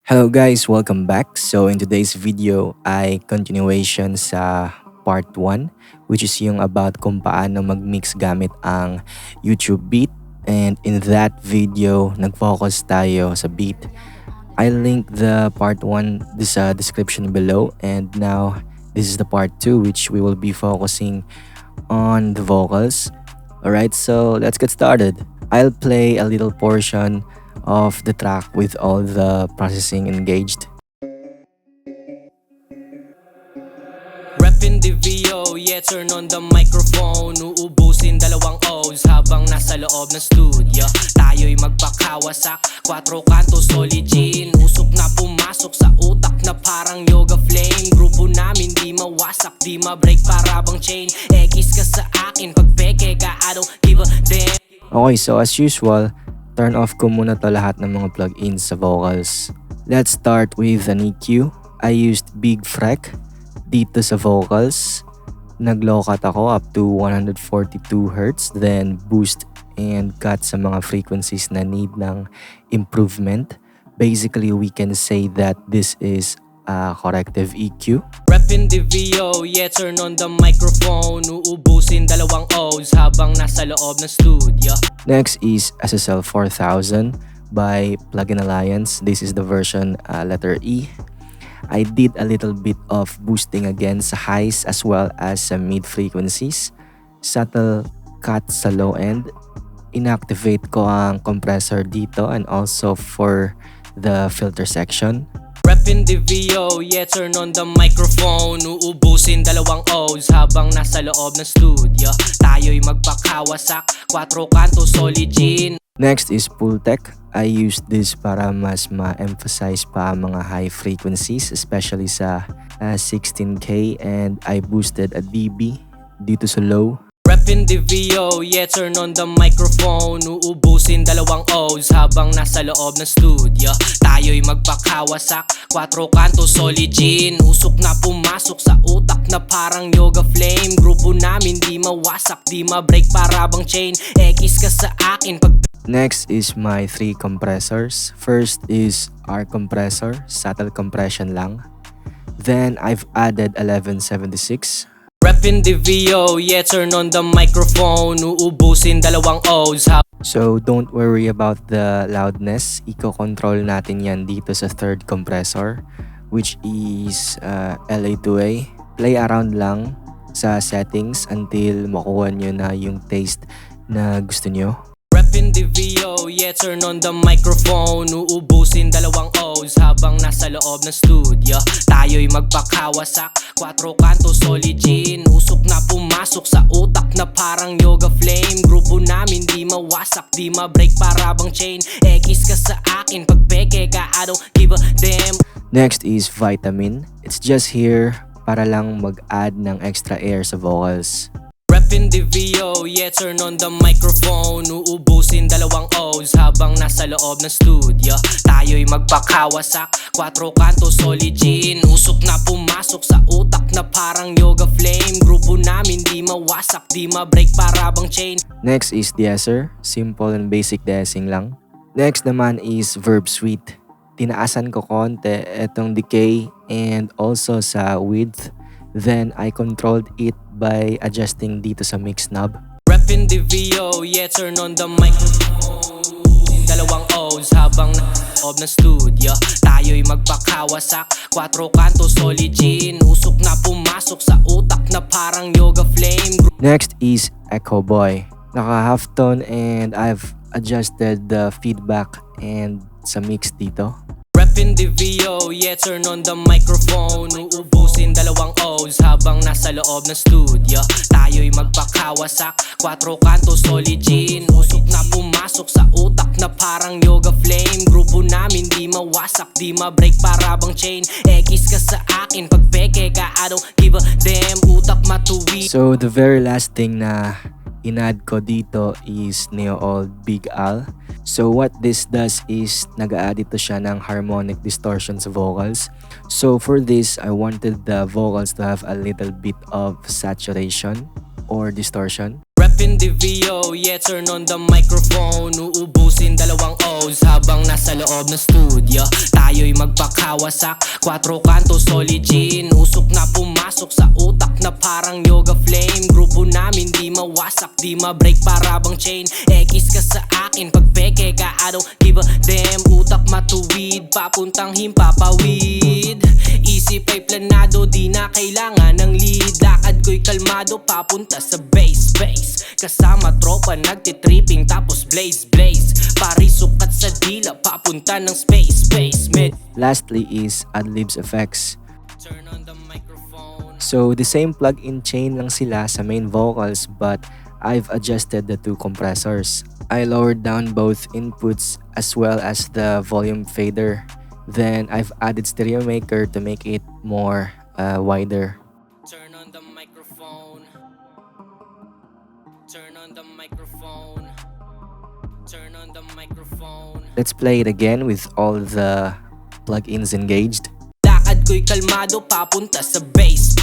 Hello guys, welcome back. So in today's video ay continuation sa part 1 which is yung about kung paano mag-mix gamit ang YouTube beat. And in that video, nag-focus tayo sa beat. I'll link the part 1 sa description below, and now this is the part 2 which we will be focusing on the vocals. Alright, so let's get started. I'll play a little portion of the track with all the processing engaged. Reppin' the VO, yeah, turn on the microphone. Uubusin dalawang O's habang nasa loob ng studio. Tayo'y magpakawasak, 4 kanto solid gin. Usok na pumasok sa utak na parang yoga flame. Grupo namin di mawasak, di ma-break para bang chain. Ekis ka sa akin, pag peke ka, I don't give a damn. Okay, so as usual, turn off ko muna to lahat ng mga plugins sa vocals. Let's start with an EQ. I used Big Frec dito sa vocals. Nag-low cut ako up to 142 Hz, then boost and cut sa mga frequencies na need ng improvement. Basically, we can say that this is a corrective EQ. Reppin' the VO, yeah, turn on the microphone. Uubusin dalawang O's habang nasa loob ng studio. Next is SSL 4000 by Plugin Alliance. This is the version letter E. I did a little bit of boosting again sa highs as well as sa mid frequencies. Subtle cut sa low end. Inactivate ko ang compressor dito and also for the filter section. Reppin' the VO, yeah, turn on the microphone. Uubusin dalawang O's habang nasa loob ng studio. Tayo'y magpakawasak, 4 kanto solid gin. Next is Pultec. I used this para mas ma-emphasize pa ang mga high frequencies, especially sa 16K, and I boosted a dB dito sa low. Reppin' the VO, yeah, turn on the microphone. Uubusin dalawang O's habang nasa loob ng studio. Tayo'y magpakawasak, 4 kanto solid gin. Usok na pumasok sa utak na parang yoga flame. Grupo namin di mawasak, di ma-break para bang chain. Ekis ka sa akin pag... Next is my 3 compressors. First is our compressor, subtle compression lang. Then I've added 1176. Reppin' the VO, yeah, turn on the microphone. Uubusin dalawang O's So don't worry about the loudness. Iko-control natin yan dito sa third compressor, which is LA2A. Play around lang sa settings until makuha nyo na yung taste na gusto nyo. Reppin' the VO, yeah, turn on the microphone. Uubusin dalawang O's habang nasa loob ng studio. Tayo'y magpakawasak, 4 kanto solid gin. Usok na pumasok sa utak na parang yoga flame. Grupo namin di mawasak, di ma-break para bang chain. Ekis ka sa akin, pag peke ka, I don't give a damn. Next is Vitamin. It's just here para lang mag-add ng extra air sa vocals. Reppin' the VO, yeah, turn on the microphone. Uubusin dalawang O's habang nasa loob ng studio. Tayo'y magpakawasak, 4 kanto solid gin. Usok na pumasok sa utak na parang yoga flame. Grupo namin di mawasak, di ma-break para bang chain. Next is deesser. Simple and basic deessing lang. Next naman is Verb Suite. Tinaasan ko konti itong decay and also sa width. Then I controlled it by adjusting dito sa mix knob. Reppin' the VO, yeah, turn on the microphone. Dalawang O's habang nasa loob ng studio. Tayo'y magpakawasak, 4 kanto solid gin. Usok na pumasok sa utak na parang yoga flame. Next is Echo Boy. Naka half tone and I've adjusted the feedback and sa mix dito. Reppin' the VO, yeah, turn on the microphone. Uubusin dalawang O's habang nasa loob ng studio. Tayo'y magpakawasak, 4 kanto solid gin. Usok na pumasok sa utak na parang yoga flame. Grupo namin di mawasak, di ma-break para bang chain. Ekis ka sa akin, pag peke ka, I don't give a damn. Utak matuwi. So the very last thing na in-add ko dito is Neo Old Big Al. So what this does is nag-a-add ito siya ng harmonic distortion sa vocals. So for this, I wanted the vocals to have a little bit of saturation or distortion. in the VO, yeah, turn on the microphone. Uubusin dalawang O's habang nasa loob ng studio. Tayo'y magpakawasak, 4 kanto solid gin. Usok na pumasok sa utak na parang yoga flame. Grupo namin di mawasak, di ma-break para bang chain. X ka sa akin, pag peke ka, I don't give a damn. Utak matuwid, papuntang himpapawid. Isip ay planado, di na kailangan ng lead. Lakad ko'y kalmado, papunta sa base. Kasama tropa, nagtitripping tapos blaze. Pari sukat sa dila, papunta ng space. Lastly is ad-libs effects. Turn on the microphone. So the same plug-in chain lang sila sa main vocals, but I've adjusted the two compressors. I lowered down both inputs as well as the volume fader. Then I've added stereo maker to make it more wider. Turn on the microphone. Turn on the microphone. Turn on the microphone. Let's play it again with all the plugins engaged. Lakad ko'y kalmado, papunta sa base.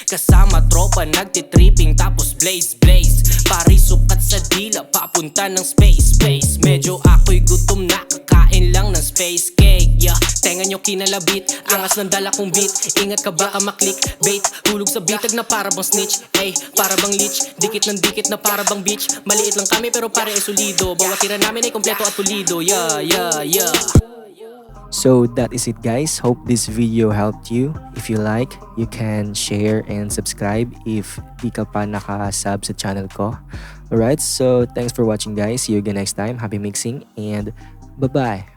Kasama tropa, nagtitripping tapos blaze. Pari sukat sa dila, papunta ng space. Medyo ako'y gutom na, kakain lang ng space cake. Yeah, tenga nyo kinalabit, angas ng dala kong beat. Ingat ka baka maklik, bait. Hulog sa bitag na para bang snitch. Ay, para bang leech, dikit ng dikit na para bang bitch. Maliit lang kami pero pare ay solido. Bawat tira namin ay kompleto at pulido. Yeah. So that is it, guys. Hope this video helped you. If you like, you can share and subscribe if di ka pa naka-sub sa channel ko. Alright, so thanks for watching, guys. See you again next time. Happy mixing and bye-bye.